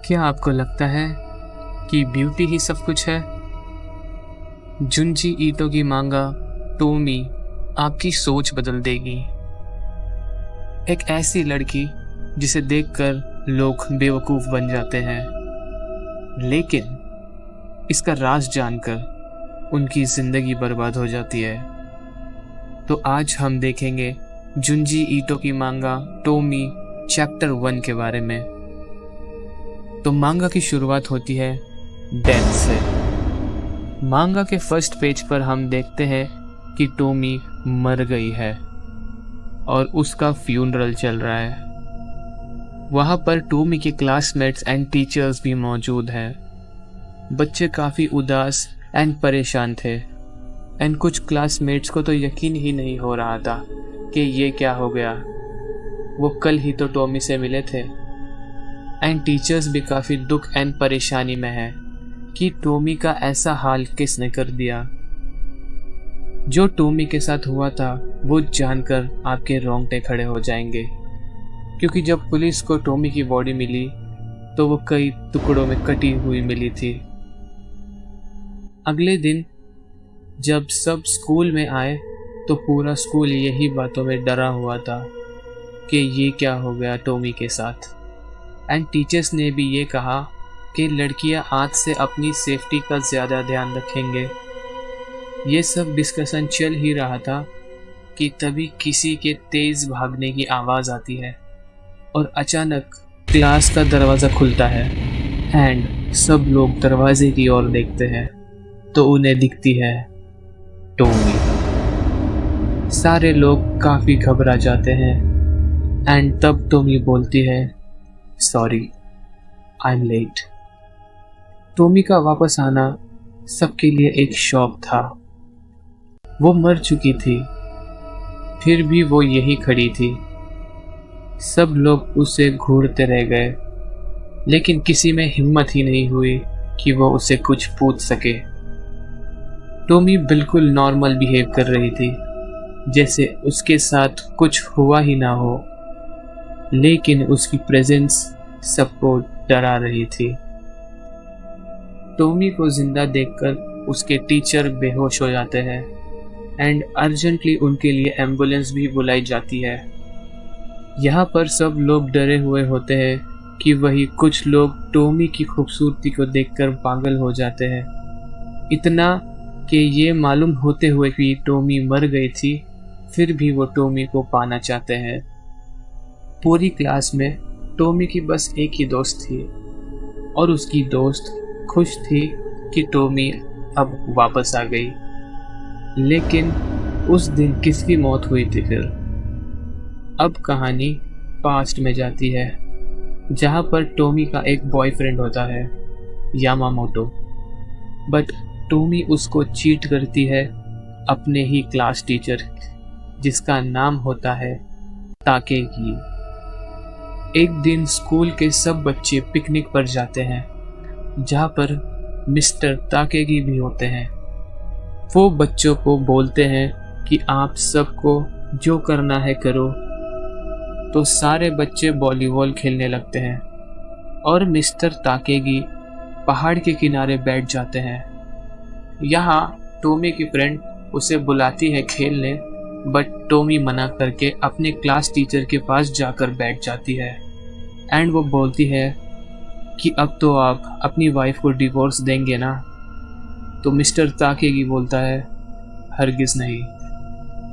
क्या आपको लगता है कि ब्यूटी ही सब कुछ है? जुंजी ईटो की मांगा टोमी आपकी सोच बदल देगी। एक ऐसी लड़की जिसे देखकर लोग बेवकूफ बन जाते हैं, लेकिन इसका राज जानकर उनकी जिंदगी बर्बाद हो जाती है। तो आज हम देखेंगे जुंजी ईटो की मांगा टोमी चैप्टर 1 के बारे में। तो मांगा की शुरुआत होती है डेथ से। मांगा के फर्स्ट पेज पर हम देखते हैं कि टोमी मर गई है और उसका फ्यूनरल चल रहा है। वहाँ पर टोमी के क्लासमेट्स एंड टीचर्स भी मौजूद हैं। बच्चे काफ़ी उदास एंड परेशान थे एंड कुछ क्लासमेट्स को तो यकीन ही नहीं हो रहा था कि ये क्या हो गया। वो कल ही तो टोमी से मिले थे एंड टीचर्स भी काफ़ी दुख एंड परेशानी में है कि टोमी का ऐसा हाल किसने कर दिया। जो टोमी के साथ हुआ था वो जानकर आपके रोंगटे खड़े हो जाएंगे, क्योंकि जब पुलिस को टोमी की बॉडी मिली तो वो कई टुकड़ों में कटी हुई मिली थी। अगले दिन जब सब स्कूल में आए तो पूरा स्कूल यही बातों में डरा हुआ था कि ये क्या हो गया टोमी के साथ। एंड टीचर्स ने भी ये कहा कि लड़कियां आज से अपनी सेफ्टी का ज़्यादा ध्यान रखेंगे। ये सब डिस्कशन चल ही रहा था कि तभी किसी के तेज़ भागने की आवाज़ आती है और अचानक क्लास का दरवाज़ा खुलता है एंड सब लोग दरवाजे की ओर देखते हैं तो उन्हें दिखती है टोमी। सारे लोग काफ़ी घबरा जाते हैं एंड तब टोमी बोलती है, sorry I am late. Tommy का वापस आना सबके लिए एक शॉक था। वो मर चुकी थी, फिर भी वो यही खड़ी थी। सब लोग उसे घूरते रह गए, लेकिन किसी में हिम्मत ही नहीं हुई कि वो उसे कुछ पूछ सके। टोमी बिल्कुल नॉर्मल बिहेव कर रही थी, जैसे उसके साथ कुछ हुआ ही ना हो, लेकिन उसकी प्रेजेंस सबको डरा रही थी। टोमी को जिंदा देखकर उसके टीचर बेहोश हो जाते हैं एंड अर्जेंटली उनके लिए एम्बुलेंस भी बुलाई जाती है। यहाँ पर सब लोग डरे हुए होते हैं कि वही कुछ लोग टोमी की खूबसूरती को देखकर पागल हो जाते हैं, इतना कि ये मालूम होते हुए कि टोमी मर गई थी फिर भी वो टोमी को पाना चाहते हैं। पूरी क्लास में टोमी की बस एक ही दोस्त थी और उसकी दोस्त खुश थी कि टोमी अब वापस आ गई। लेकिन उस दिन किसकी मौत हुई थी फिर? अब कहानी पास्ट में जाती है, जहाँ पर टोमी का एक बॉयफ्रेंड होता है, यामामोटो। बट टोमी उसको चीट करती है अपने ही क्लास टीचर, जिसका नाम होता है ताकेगी। एक दिन स्कूल के सब बच्चे पिकनिक पर जाते हैं, जहाँ पर मिस्टर ताकेगी भी होते हैं। वो बच्चों को बोलते हैं कि आप सबको जो करना है करो। तो सारे बच्चे वॉलीबॉल खेलने लगते हैं और मिस्टर ताकेगी पहाड़ के किनारे बैठ जाते हैं। यहाँ टोमी की फ्रेंड उसे बुलाती है खेलने, बट टोमी मना करके अपने क्लास टीचर के पास जाकर बैठ जाती है एंड वो बोलती है कि अब तो आप अपनी वाइफ को डिवोर्स देंगे ना? तो मिस्टर ताकेगी बोलता है, हरगिज़ नहीं।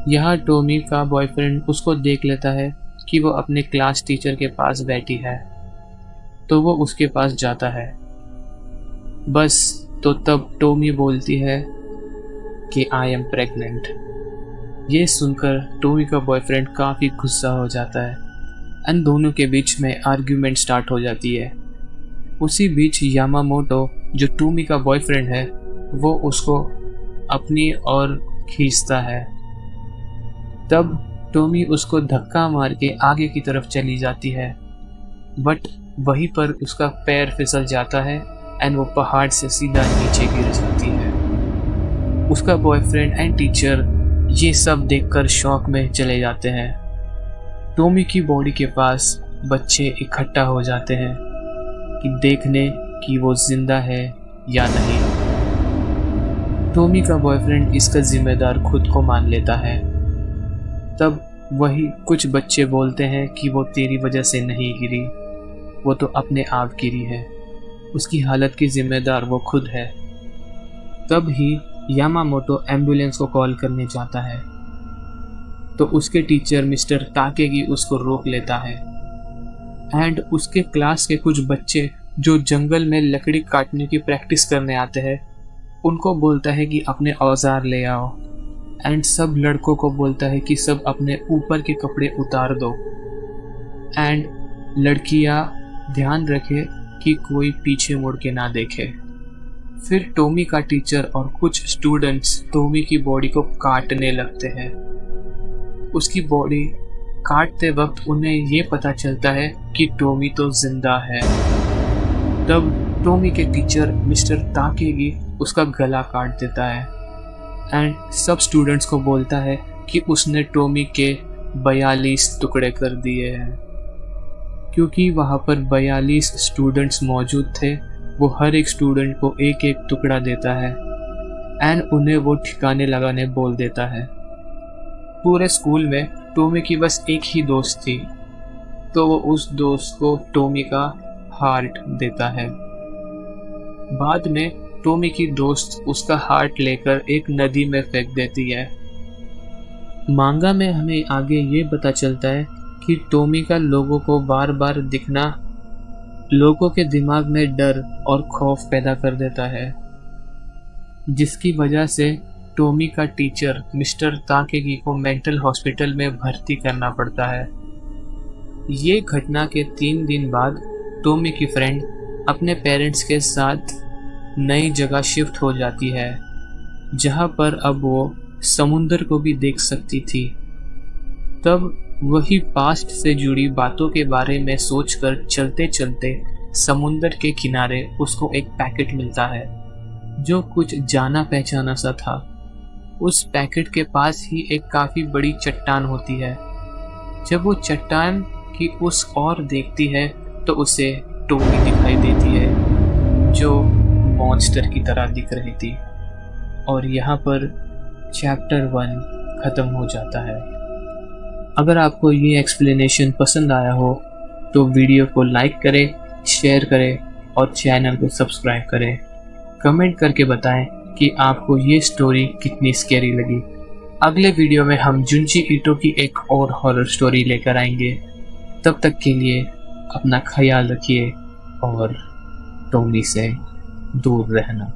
यहाँ टोमी का बॉयफ्रेंड उसको देख लेता है कि वो अपने क्लास टीचर के पास बैठी है, तो वो उसके पास जाता है। बस तो तब टोमी बोलती है कि आई एम प्रेग्नेंट। ये सुनकर टोमी का बॉयफ्रेंड काफ़ी गुस्सा हो जाता है एंड दोनों के बीच में आर्ग्यूमेंट स्टार्ट हो जाती है। उसी बीच यामामोटो, जो टोमी का बॉयफ्रेंड है, वो उसको अपनी ओर खींचता है। तब टोमी उसको धक्का मार के आगे की तरफ चली जाती है, बट वहीं पर उसका पैर फिसल जाता है एंड वो पहाड़ से सीधा नीचे गिर जाती है। उसका बॉयफ्रेंड एंड टीचर ये सब देखकर शॉक में चले जाते हैं। टोमी की बॉडी के पास बच्चे इकट्ठा हो जाते हैं कि देखने कि वो जिंदा है या नहीं। टॉमी का बॉयफ्रेंड इसका जिम्मेदार खुद को मान लेता है। तब वही कुछ बच्चे बोलते हैं कि वो तेरी वजह से नहीं गिरी, वो तो अपने आप गिरी है, उसकी हालत की जिम्मेदार वो खुद है। तब ही यामामोटो एम्बुलेंस को कॉल करने जाता है तो उसके टीचर मिस्टर ताकेगी उसको रोक लेता है एंड उसके क्लास के कुछ बच्चे जो जंगल में लकड़ी काटने की प्रैक्टिस करने आते हैं उनको बोलता है कि अपने औजार ले आओ एंड सब लड़कों को बोलता है कि सब अपने ऊपर के कपड़े उतार दो एंड लड़कियां ध्यान रखे कि कोई पीछे मुड़ के ना देखे। फिर टॉमी का टीचर और कुछ स्टूडेंट्स टॉमी की बॉडी को काटने लगते हैं। उसकी बॉडी काटते वक्त उन्हें ये पता चलता है कि टॉमी तो जिंदा है। तब टॉमी के टीचर मिस्टर ताकेगी उसका गला काट देता है एंड सब स्टूडेंट्स को बोलता है कि उसने टॉमी के 42 टुकड़े कर दिए हैं। क्योंकि वहाँ पर 42 स्टूडेंट्स मौजूद थे, वो हर एक स्टूडेंट को एक एक टुकड़ा देता है एंड उन्हें वो ठिकाने लगाने बोल देता है। पूरे स्कूल में टॉमी की बस एक ही दोस्त थी, तो वो उस दोस्त को टॉमी का हार्ट देता है। बाद में टॉमी की दोस्त उसका हार्ट लेकर एक नदी में फेंक देती है। मांगा में हमें आगे ये पता चलता है कि टॉमी का लोगों को बार बार दिखना लोगों के दिमाग में डर और खौफ पैदा कर देता है, जिसकी वजह से टॉमी का टीचर मिस्टर ताकेगी को मेंटल हॉस्पिटल में भर्ती करना पड़ता है। ये घटना के 3 दिन बाद टॉमी की फ्रेंड अपने पेरेंट्स के साथ नई जगह शिफ्ट हो जाती है, जहाँ पर अब वो समुंदर को भी देख सकती थी। तब वही पास्ट से जुड़ी बातों के बारे में सोचकर चलते चलते समुंदर के किनारे उसको एक पैकेट मिलता है जो कुछ जाना पहचाना सा था। उस पैकेट के पास ही एक काफ़ी बड़ी चट्टान होती है। जब वो चट्टान की उस ओर देखती है तो उसे टॉमी दिखाई देती है जो मॉन्स्टर की तरह दिख रही थी। और यहाँ पर चैप्टर 1 ख़त्म हो जाता है। अगर आपको ये एक्सप्लेनेशन पसंद आया हो तो वीडियो को लाइक करें, शेयर करें और चैनल को सब्सक्राइब करें। कमेंट करके बताएं कि आपको ये स्टोरी कितनी स्कैरी लगी। अगले वीडियो में हम जुंजी ईटो की एक और हॉरर स्टोरी लेकर आएंगे। तब तक के लिए अपना ख्याल रखिए और टॉमी से दूर रहना।